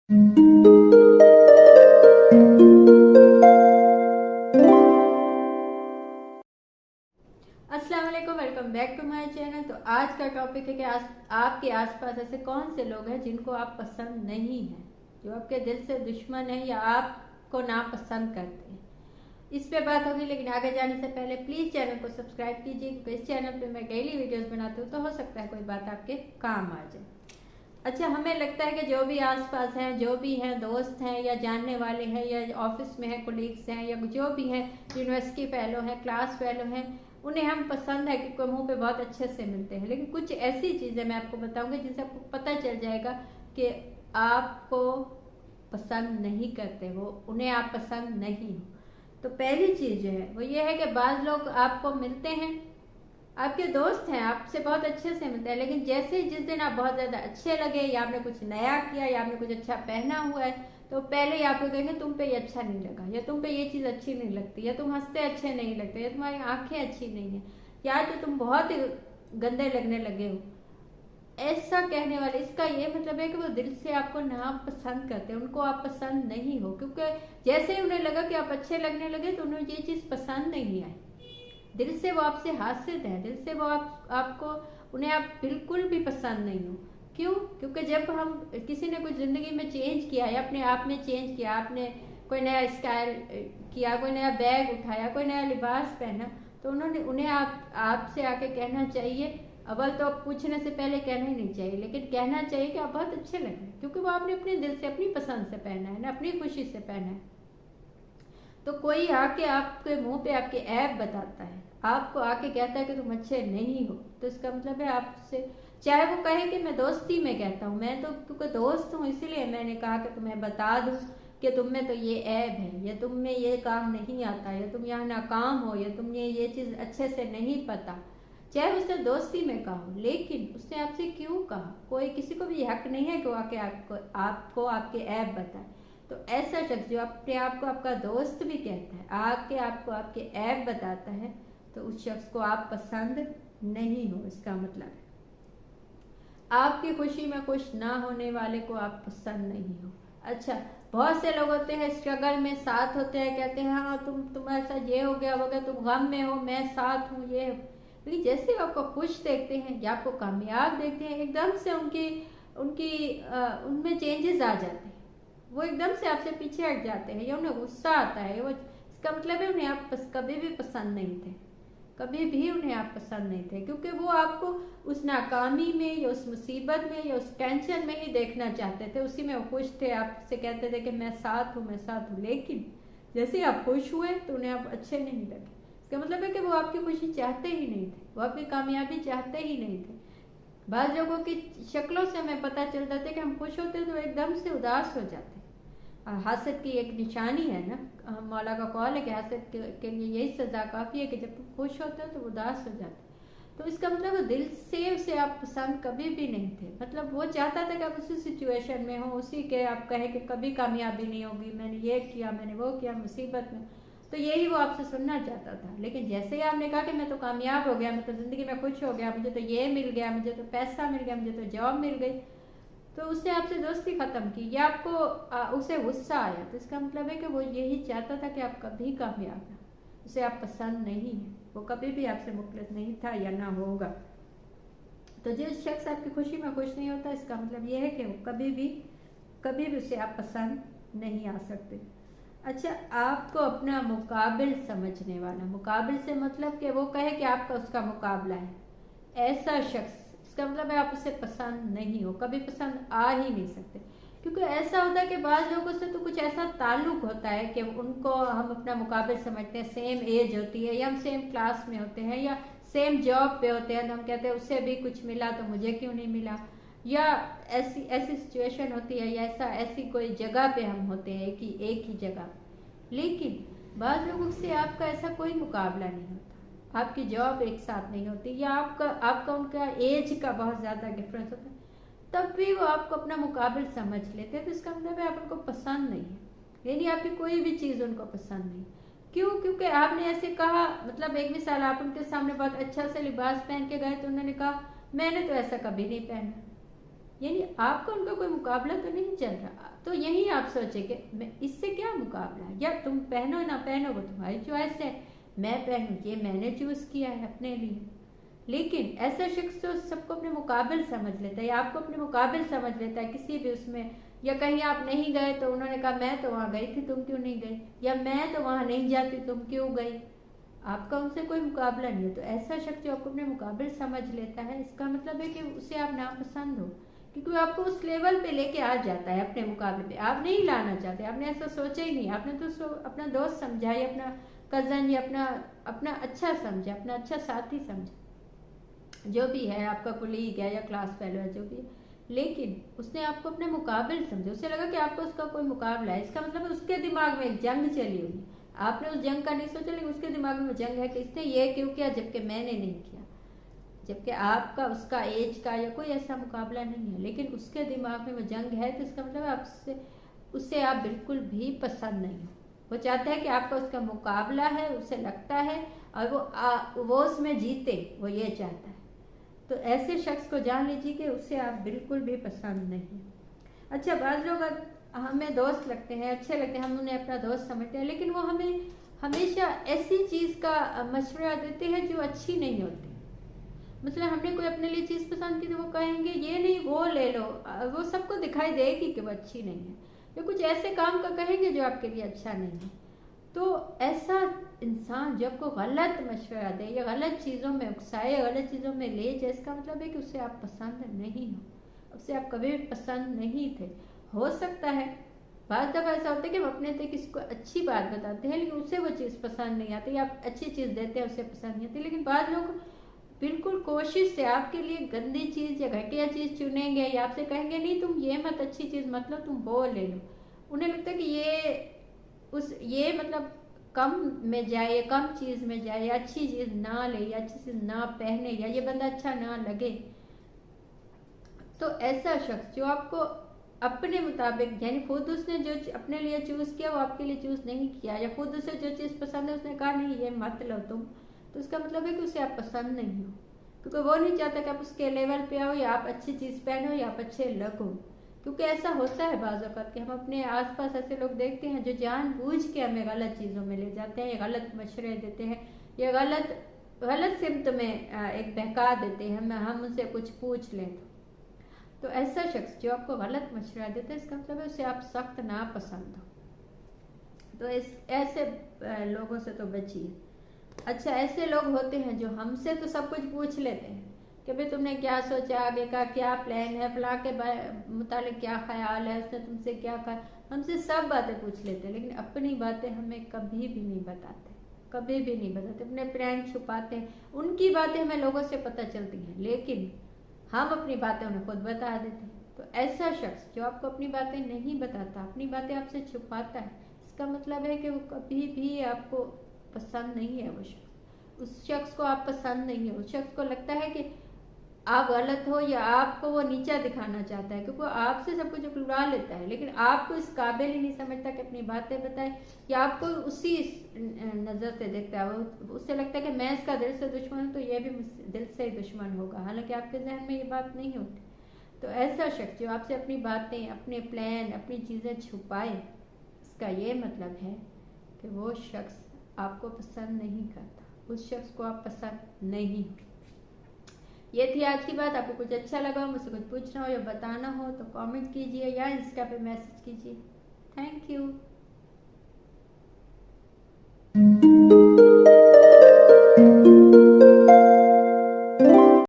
अस्सलाम वालेकुम, welcome back to my channel. तो आज का टॉपिक है कि आपके आसपास ऐसे कौन से लोग हैं जिनको आप पसंद नहीं हैं, जो आपके दिल से दुश्मन है या आपको नापसंद करते हैं। इस पे बात होगी, लेकिन आगे जाने से पहले प्लीज़ चैनल को सब्सक्राइब कीजिए, क्योंकि इस चैनल पे मैं डेली वीडियोस बनाती हूँ, तो हो सकता है कोई बात आपके काम आ जाए। अच्छा, हमें लगता है कि जो भी आसपास हैं, जो भी हैं, दोस्त हैं या जानने वाले हैं या ऑफिस में हैं, कोलीग्स हैं या जो भी हैं, यूनिवर्सिटी फेलो हैं, क्लास फेलो हैं, उन्हें हम पसंद है क्योंकि मुंह पे बहुत अच्छे से मिलते हैं। लेकिन कुछ ऐसी चीज़ें मैं आपको बताऊंगी जिनसे आपको पता चल जाएगा कि आपको पसंद नहीं करते, वो उन्हें आप पसंद नहीं हो। तो पहली चीज़ जो है वो ये है कि बाज़ लोग आपको मिलते हैं, आपके दोस्त हैं, आपसे बहुत अच्छे से मिलते हैं, लेकिन जैसे जिस दिन आप बहुत ज़्यादा अच्छे लगे या आपने कुछ नया किया या आपने कुछ अच्छा पहना हुआ है, तो पहले ही आपको कहेंगे तुम पे ये अच्छा नहीं लगा, या तुम पे ये चीज़ अच्छी नहीं लगती, या तुम हंसते अच्छे नहीं लगते, या तुम्हारी आंखें अच्छी नहीं है, या तो तुम बहुत गंदे लगने लगे हो। ऐसा कहने वाले, इसका ये मतलब है कि वो दिल से आपको ना पसंद करते हैं, उनको आप पसंद नहीं हो, क्योंकि जैसे ही उन्हें लगा कि आप अच्छे लगने लगे तो उन्हें ये चीज़ पसंद नहीं आई। दिल से वो आपसे हासिल है, दिल से वो आपको उन्हें आप बिल्कुल भी पसंद नहीं हो। क्यों? क्योंकि जब हम किसी ने कुछ ज़िंदगी में चेंज किया या अपने आप में चेंज किया, आपने कोई नया स्टाइल किया, कोई नया बैग उठाया, कोई नया लिबास पहना, तो उन्हें आपसे आके कहना चाहिए। अव्वल तो पूछने से पहले कहना ही नहीं चाहिए, लेकिन कहना चाहिए कि आप बहुत अच्छे लगे, क्योंकि वो आपने अपने दिल से, अपनी पसंद से पहना है ना, अपनी खुशी से पहना है। तो कोई आके आपके मुंह पे आपके ऐब बताता है, आपको आके कहता है कि तुम अच्छे नहीं हो, तो इसका मतलब है आपसे, चाहे वो कहे कि मैं दोस्ती में कहता हूँ, मैं तो क्योंकि दोस्त हूँ इसीलिए मैंने कहा कि तुम्हें बता दूँ कि तुम में तो ये ऐब है, या तुम में ये काम नहीं आता, या तुम यहाँ नाकाम हो, या तुमने ये चीज़ अच्छे से नहीं पता। चाहे उसने दोस्ती में कहा हो, लेकिन उसने आपसे क्यों कहा? कोई किसी को भी हक नहीं है कि वो आके आपको आपके ऐब बताए। तो ऐसा शख्स जो अपने आप को आपका दोस्त भी कहता है, आके आपको आपके ऐब बताता है, तो उस शख्स को आप पसंद नहीं हो। इसका मतलब है आपकी खुशी में खुश ना होने वाले को आप पसंद नहीं हो। अच्छा, बहुत से लोग होते हैं स्ट्रगल में साथ होते हैं, कहते हैं हाँ तुम ऐसा ये हो गया, तुम गम में हो, मैं साथ हूँ, ये। लेकिन जैसे आपको खुश देखते हैं या आपको कामयाब देखते हैं, एकदम से उनकी उनकी उनमें चेंजेस आ जाते हैं, वो एकदम से आपसे पीछे हट जाते हैं, या उन्हें गुस्सा आता है। वो इसका मतलब है उन्हें आप कभी भी पसंद नहीं थे, कभी भी उन्हें आप पसंद नहीं थे, क्योंकि वो आपको उस नाकामी में या उस मुसीबत में या उस टेंशन में ही देखना चाहते थे, उसी में वो खुश थे, आपसे कहते थे कि मैं साथ हूँ, मैं साथ हूँ। लेकिन जैसे ही आप खुश हुए तो उन्हें आप अच्छे नहीं लगे। इसका मतलब है कि वो आपकी खुशी चाहते ही नहीं थे, वो आपकी कामयाबी चाहते ही नहीं थे। बाद लोगों की शक्लों से हमें पता चल जाता है कि हम खुश होते हैं तो एकदम से उदास हो जाते हैं। हसद की एक निशानी है ना, मौला का कौल है कि हसद के लिए यही सज़ा काफ़ी है कि जब तुम खुश होते हो तो उदास हो जाते। तो इसका मतलब वो दिल से उसे आप पसंद कभी भी नहीं थे, मतलब वो चाहता था कि आप उसी सिचुएशन में हो, उसी के आप कहें कि कभी कामयाबी नहीं होगी, मैंने ये किया, मैंने वो किया, मुसीबत में, तो यही वो आपसे सुनना चाहता था। लेकिन जैसे ही आपने कहा कि मैं तो कामयाब हो गया, मैं तो ज़िंदगी में खुश हो गया, मुझे तो ये मिल गया, मुझे तो पैसा मिल गया, मुझे तो जॉब मिल गई, तो उसने आपसे दोस्ती ख़त्म की या आपको उसे गुस्सा आया, तो इसका मतलब है कि वो यही चाहता था कि आप कभी कामयाब ना, उसे आप पसंद नहीं है, वो कभी भी आपसे मुखलिस नहीं था या ना होगा। तो जो शख्स आपकी खुशी में खुश नहीं होता, इसका मतलब ये है कि वो कभी भी उसे आप पसंद नहीं आ सकते। अच्छा, आपको अपना मुकाबिल समझने वाला, मुकाबिल से मतलब कि वो कहे कि आपका उसका मुकाबला है, ऐसा शख्स, इसका मतलब है आप उसे पसंद नहीं हो, कभी पसंद आ ही नहीं सकते। क्योंकि ऐसा होता है कि बाज़ लोगों से तो कुछ ऐसा ताल्लुक होता है कि उनको हम अपना मुकाबिल समझते हैं, सेम एज होती है या हम सेम क्लास में होते हैं या सेम जॉब पे होते हैं, तो हम कहते हैं उसे भी कुछ मिला तो मुझे क्यों नहीं मिला, या ऐसी ऐसी सिचुएशन होती है, या ऐसी कोई जगह पे हम होते हैं एक ही जगह। लेकिन बाज़ लोगों से आपका ऐसा कोई मुकाबला नहीं होता, आपकी जॉब एक साथ नहीं होती, या आपका उनका एज का बहुत ज़्यादा डिफरेंस होता है, तब भी वो आपको अपना मुकाबिल समझ लेते हैं। तो इसका मतलब है आप उनको पसंद नहीं है, यानी आपकी कोई भी चीज़ उनको पसंद नहीं। क्यों? क्योंकि आपने ऐसे कहा, मतलब एक मिसाल, आप उनके सामने बहुत अच्छा से लिबास पहन के गए तो उन्होंने कहा मैंने तो ऐसा कभी नहीं पहना, यानी आपका उनका कोई मुकाबला तो नहीं चल रहा। तो यही आप सोचे कि मैं इससे क्या मुकाबला है, या तुम पहनो ना पहनो वो तुम्हारी चॉइस है, मैं पहनूं ये मैंने चूज किया है अपने लिए। लेकिन ऐसा शख्स तो सबको अपने मुकाबिल समझ लेता है, या आपको अपने मुकाबिल समझ लेता है किसी भी उसमें, या कहीं आप नहीं गए तो उन्होंने कहा मैं तो वहाँ गई थी तुम क्यों नहीं गई, या मैं तो वहाँ नहीं जाती तुम क्यों गई। आपका उनसे कोई मुकाबला नहीं है। तो ऐसा शख्स जो आपको अपने मुकाबिल समझ लेता है, इसका मतलब है कि उसे आप नापसंद हो, क्योंकि वो आपको उस लेवल पे लेके आ जाता है अपने मुकाबले पे। आप नहीं लाना चाहते, आपने ऐसा सोचा ही नहीं, आपने तो अपना दोस्त समझा या अपना कज़न या अपना अच्छा समझा, अपना अच्छा साथी समझा, जो भी है आपका कुलीग है या क्लास फेलो है जो भी है, लेकिन उसने आपको अपने मुकाबिल समझा, उसे लगा कि आपको उसका कोई मुकाबला है। इसका मतलब उसके दिमाग में एक जंग चली हुई, आपने उस जंग का नहीं सोचा, लेकिन उसके दिमाग में जंग है कि इसने ये क्यों किया जबकि मैंने नहीं किया, जबकि आपका उसका एज का या कोई ऐसा मुकाबला नहीं है, लेकिन उसके दिमाग में वो जंग है। तो इसका मतलब आपसे उससे आप बिल्कुल भी पसंद नहीं हो। वो चाहता है कि आपका उसका मुकाबला है, उसे लगता है, और वो उसमें जीते, वो ये चाहता है। तो ऐसे शख्स को जान लीजिए कि उसे आप बिल्कुल भी पसंद नहीं। अच्छा, बाज़ लोग हमें दोस्त लगते हैं, अच्छे लगते हैं, हम उन्हें अपना दोस्त समझते हैं, लेकिन वो हमें हमेशा ऐसी चीज़ का मशवरा देते हैं जो अच्छी नहीं होती। मतलब हमने कोई अपने लिए चीज़ पसंद की तो वो कहेंगे ये नहीं वो ले लो, वो सबको दिखाई देगी कि वो अच्छी नहीं है, या कुछ ऐसे काम का कहेंगे जो आपके लिए अच्छा नहीं है। तो ऐसा इंसान जब को गलत मशवरा दे या गलत चीज़ों में उकसाए या गलत चीज़ों में ले जाए, इसका मतलब है कि उससे आप पसंद नहीं हो, उससे आप कभी भी पसंद नहीं थे। हो सकता है बाज़ दफ़ा ऐसा होता है कि हम अपने से किसी को अच्छी बात बताते हैं लेकिन उसे वो चीज़ पसंद नहीं आती, या आप अच्छी चीज़ देते हैं उसे पसंद नहीं आती। लेकिन बाज़ लोग बिल्कुल कोशिश से आपके लिए गंदी चीज़ या घटिया चीज़ चुनेंगे, या आपसे कहेंगे नहीं तुम ये मत, अच्छी चीज़ मत लो, तुम वो ले लो। उन्हें लगता है कि ये मतलब कम में जाए या कम चीज़ में जाए, या अच्छी चीज़ ना ले या अच्छी चीज़ ना पहने, या ये बंदा अच्छा ना लगे। तो ऐसा शख्स जो आपको अपने मुताबिक, यानी खुद उसने जो अपने लिए चूज़ किया वो आपके लिए चूज़ नहीं किया, या खुद उसे जो चीज़ पसंद है उसने कहा नहीं ये मत लो तुम, तो उसका मतलब है कि उसे आप पसंद नहीं हो, क्योंकि वो नहीं चाहता कि आप उसके लेवल पे आओ, या आप अच्छी चीज़ पहनो, या आप अच्छे लगो। क्योंकि ऐसा होता है बाज़ औक़ात कि हम अपने आसपास ऐसे लोग देखते हैं जो जानबूझ के हमें गलत चीज़ों में ले जाते हैं, या गलत मशवरे देते हैं, या गलत सिमत में एक बहका देते हैं, हम उनसे कुछ पूछ लें। तो ऐसा शख्स जो आपको गलत मशवरा देता है, इसका मतलब है उसे आप सख्त ना पसंद हो। तो ऐसे लोगों से तो बचिए। अच्छा, ऐसे लोग होते हैं जो हमसे तो सब कुछ पूछ लेते हैं कि भाई तुमने क्या सोचा, आगे का क्या प्लान है, फलां के मुतालिक क्या ख्याल है, उसने तुमसे क्या कहा, हमसे सब बातें पूछ लेते हैं, लेकिन अपनी बातें हमें कभी भी नहीं बताते, कभी भी नहीं बताते, अपने प्लान छुपाते हैं। उनकी बातें हमें लोगों से पता चलती हैं, लेकिन हम अपनी बातें उन्हें खुद बता देते हैं। तो ऐसा शख्स जो आपको अपनी बातें नहीं बताता, अपनी बातें आपसे छुपाता है, इसका मतलब है कि वो कभी भी आपको पसंद नहीं है। वो शख्स, उस शख्स को आप पसंद नहीं है। उस शख्स को लगता है कि आप गलत हो, या आपको वो नीचा दिखाना चाहता है, क्योंकि वो आपसे सब कुछ उड़ा लेता है, लेकिन आपको इस काबिल ही नहीं समझता कि अपनी बातें बताए, या आपको उसी नज़र से देखता है। वो उससे लगता है कि मैं इसका दिल से दुश्मन हूँ तो ये भी दिल से ही दुश्मन होगा, हालांकि आपके जहन में ये बात नहीं होती। तो ऐसा शख्स जो आपसे अपनी बातें, अपने प्लान, अपनी चीज़ें छुपाए, इसका ये मतलब है कि वो शख्स आपको पसंद नहीं करता, उस शख्स को आप पसंद नहीं हो। ये थी आज की बात। आपको कुछ अच्छा लगा, मुझसे कुछ पूछना हो या बताना हो तो कमेंट कीजिए या इंस्टा पे मैसेज कीजिए। Thank you.